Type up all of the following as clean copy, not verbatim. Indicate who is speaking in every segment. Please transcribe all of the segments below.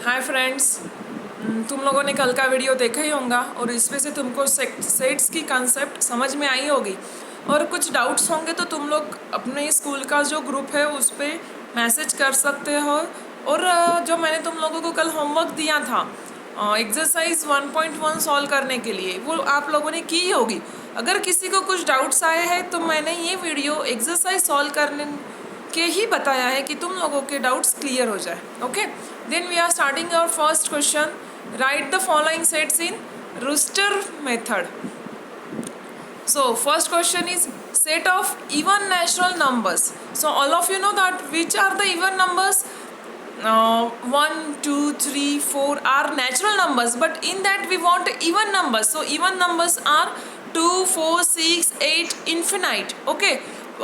Speaker 1: Hi friends, तुम लोगों ने कल का वीडियो देखा ही होगा और इसमें से तुमको सेट्स की कंसेप्ट समझ में आई होगी और कुछ डाउट्स होंगे तो तुम लोग अपने स्कूल का जो ग्रुप है उस पर मैसेज कर सकते हो। और जो मैंने तुम लोगों को कल होमवर्क दिया था एक्सरसाइज 1.1 सॉल्व करने के लिए, वो आप लोगों ने की होगी। अगर किसी को कुछ डाउट्स आए हैं तो मैंने ये वीडियो एक्सरसाइज सॉल्व करने के ही बताया है कि तुम लोगों के डाउट्स क्लियर हो जाए। Okay, then we are starting our first question. Write the following sets in roster method. So first question is set of even natural numbers. So all of you know that which are the even numbers. 1, 2, 3, 4 are natural numbers, but in that we want even numbers. So even numbers are 2, 4, 6, 8, infinite. Okay,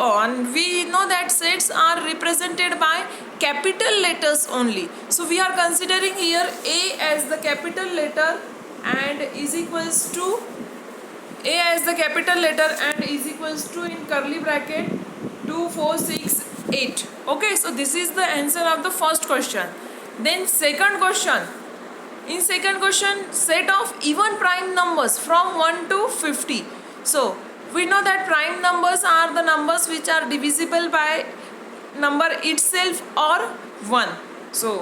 Speaker 1: and we know that sets are represented by capital letters only. So we are considering here A as the capital letter and is equals to A as the capital letter and is equals to in curly bracket 2, 4, 6, 8. Okay, so this is the answer of the first question. Then second question. In second question, set of even prime numbers from 1 to 50. So we know that prime numbers are the numbers which are divisible by number itself or 1. So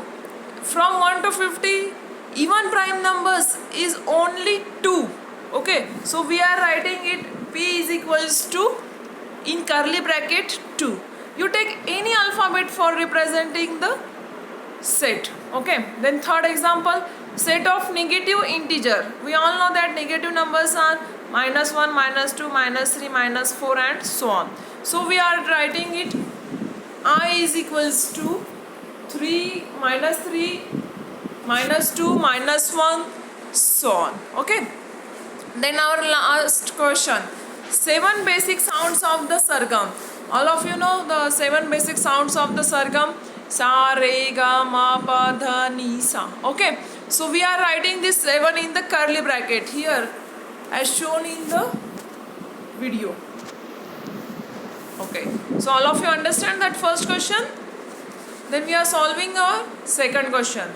Speaker 1: from 1 to 50, even prime numbers is only 2. Okay, so we are writing it P is equals to in curly bracket 2. You take any alphabet for representing the set. Okay, then third example, set of negative integer. We all know that negative numbers are -1, -2, -3, -4 and so on. So we are writing it I is equals to 3, -3, -2, -1, so on. Okay. Then our last question, 7 basic sounds of the sargam. All of you know the 7 basic sounds of the sargam. Sa, re, ga, ma, pa, dha, ni, sa. Okay, so we are writing this 7 in the curly bracket here as shown in the video. Okay, so all of you understand that first question. Then we are solving our second question.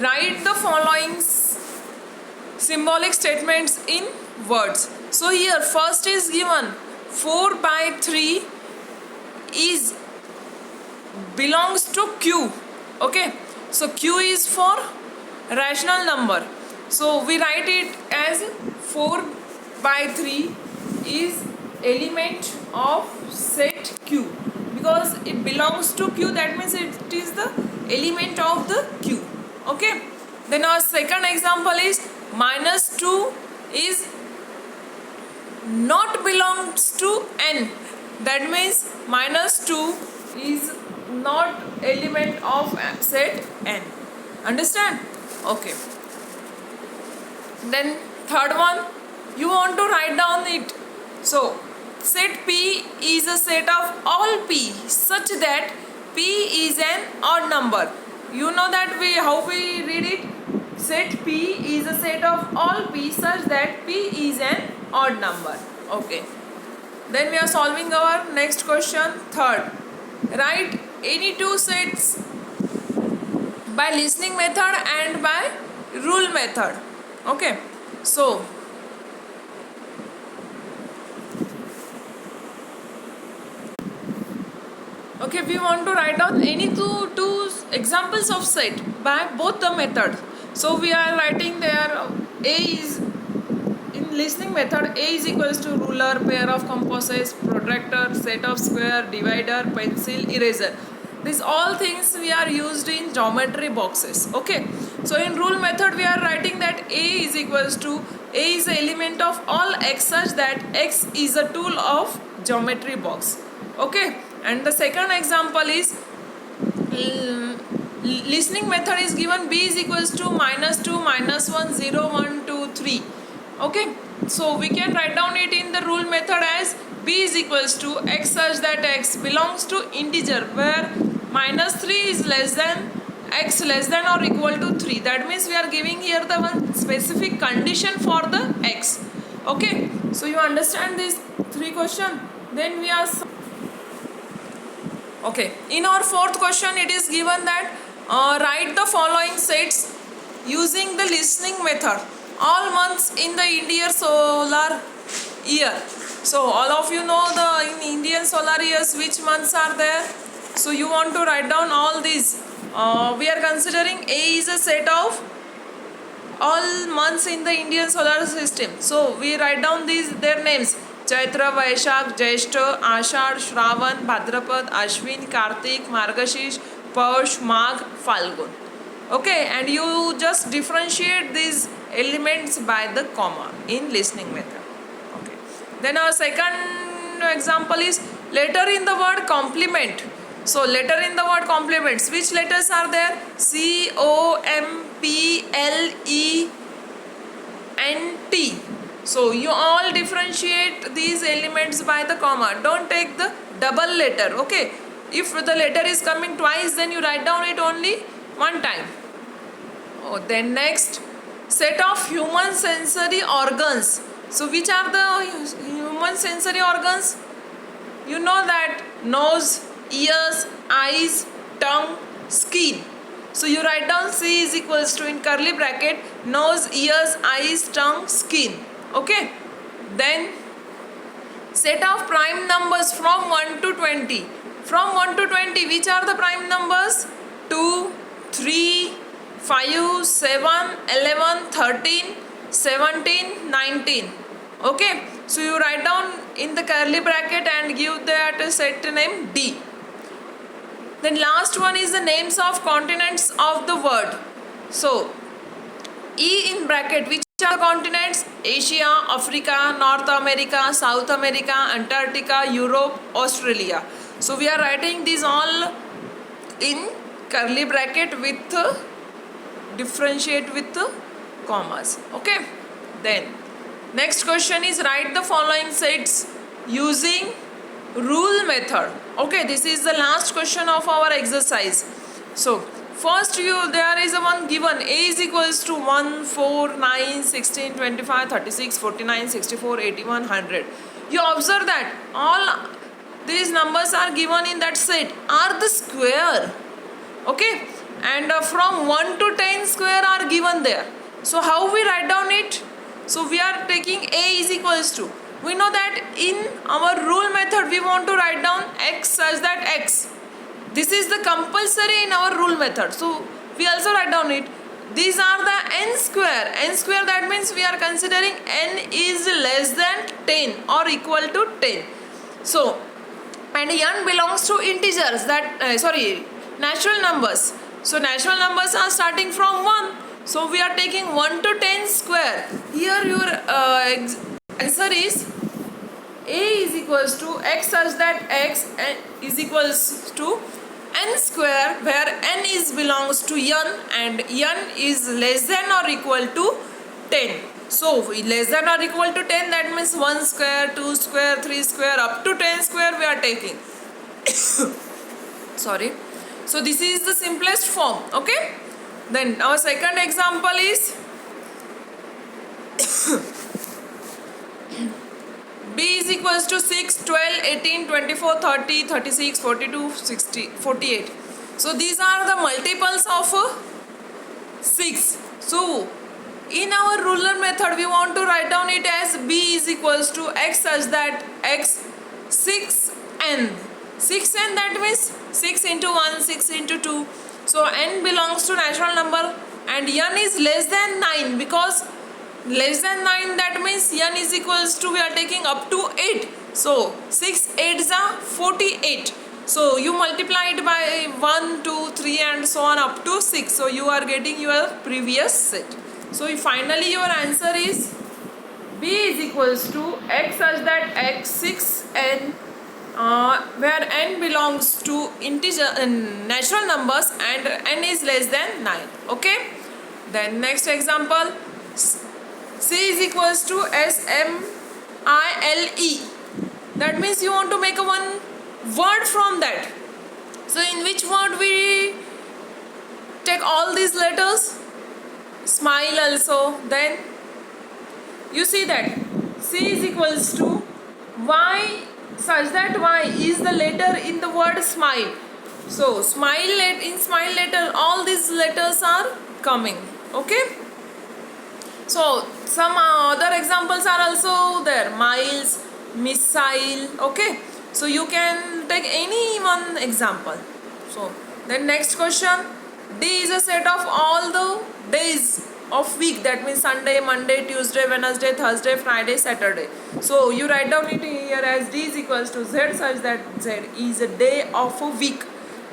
Speaker 1: Write the following symbolic statements in words. So here first is given 4/3 is belongs to Q. Okay, so Q is for rational number, so we write it as 4/3 is element of set Q because it belongs to Q, that means it is the element of the Q. Okay, then our second example is -2 is not belongs to n, that means -2 is not element of set n. Understand? Okay, then third one, you want to write down it. So set P is a set of all P such that P is an odd number. You know that how we read it. Set P is a set of all P such that P is an odd number. Okay, then we are solving our next question. Third, write any two sets by listening method and by rule method. Okay, so okay, we want to write down any two examples of set by both the methods. So we are writing there A is in listening method, A is equals to ruler, pair of compasses, protractor, set of square, divider, pencil, eraser. These all things we are used in geometry boxes. Okay, so in rule method we are writing that A is equals to A is the element of all x such that x is a tool of geometry box. Okay, and the second example is listening method is given B is equals to -2, -1, 0, 1, 2, 3. Okay, so we can write down it in the rule method as B is equals to x such that x belongs to integer where -3 is less than x less than or equal to 3. That means we are giving here the one specific condition for the x. Okay, so you understand these three questions. Then we are Okay, in our fourth question it is given that write the following sets using the listening method. All months in the Indian solar year. So all of you know the in Indian solar years which months are there. So you want to write down all these. We are considering A is a set of all months in the Indian solar system. So we write down these their names: Chaitra, Vaishak, Jyeshtha, Ashad, Shravan, Bhadrapad, Ashwin, Kartik, Margashish, Paush, Magh, Falgun. Okay, and you just differentiate these elements by the comma in listening method. Okay. Then our second example is letter in the word complement. So letter in the word complements. Which letters are there? C, O, M, P, L, E, N, T. So you all differentiate these elements by the comma. Don't take the double letter. Okay. If the letter is coming twice, then you write down it only one time. Oh, then next, set of human sensory organs. So which are the human sensory organs? You know that nose, ears, eyes, tongue, skin. So you write down C is equals to in curly bracket nose, ears, eyes, tongue, skin. Okay. Then set of prime numbers from 1 to 20. From 1 to 20, which are the prime numbers? 2, 3, 5, 7, 11, 13, 17, 19. Okay. So you write down in the curly bracket and give that set name D. Then last one is the names of continents of the world. So E in bracket, which are the continents? Asia, Africa, North America, South America, Antarctica, Europe, Australia. So we are writing these all in curly bracket with differentiate with commas. Okay. Then next question is write the following sets using rule method. Okay, this is the last question of our exercise. So first there is a one given A is equals to 1, 4, 9, 16, 25, 36, 49, 64, 81, 100. You observe that all these numbers are given in that set are the square. Okay, and from 1 to 10 square are given there. So how we write down it? So we are taking A is equals to, we know that in our rule method we want to write down x such that x. This is the compulsory in our rule method. So we also write down it. These are the n square. N square, that means we are considering n is less than 10 or equal to 10. So and n belongs to integers, that natural numbers. So natural numbers are starting from 1. So we are taking 1 to 10 square. Here your answer is A is equals to x such that x is equals to n square, where n is belongs to n and n is less than or equal to 10. So less than or equal to 10, that means 1 square, 2 square, 3 square up to 10 square we are taking. Sorry. So this is the simplest form. Okay. Then our second example is B is equals to 6, 12, 18, 24, 30, 36, 42, 60, 48. So these are the multiples of 6. So in our ruler method we want to write down it as B is equals to x such that x 6n. 6n, that means 6 into 1, 6 into 2. So n belongs to natural number and n is less than 9, because less than 9, that means n is equals to, we are taking up to 8. So 6 8s are 48. So you multiply it by 1, 2, 3 and so on up to 6. So you are getting your previous set. So finally your answer is B is equals to x such that x 6n, where n belongs to integer natural numbers and n is less than 9. Okay. Then next example, C is equals to SMILE. That means you want to make a one word from that. So in which word we take all these letters? Smile also. Then you see that C is equals to Y such that Y is the letter in the word smile. So in smile letter, all these letters are coming. Okay. So some other examples are also there. Miles, missile. Okay. So you can take any one example. So then next question. D is a set of all the days of week. That means Sunday, Monday, Tuesday, Wednesday, Thursday, Friday, Saturday. So you write down it here as D is equals to Z, such that Z is a day of a week.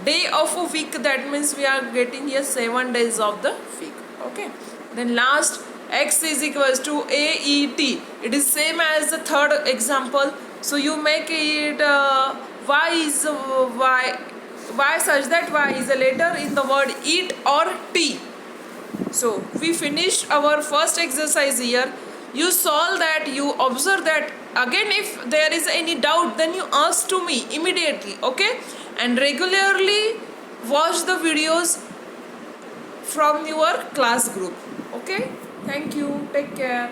Speaker 1: Day of a week, that means we are getting here 7 days of the week. Okay. Then last, X is equals to AET. It is same as the third example. So you make it Y is Y such that Y is a letter in the word eat or tea. So we finished our first exercise here. You solve that, you observe that. Again, if there is any doubt, then you ask to me immediately. Okay. And regularly watch the videos from your class group. Okay. Thank you. Take care.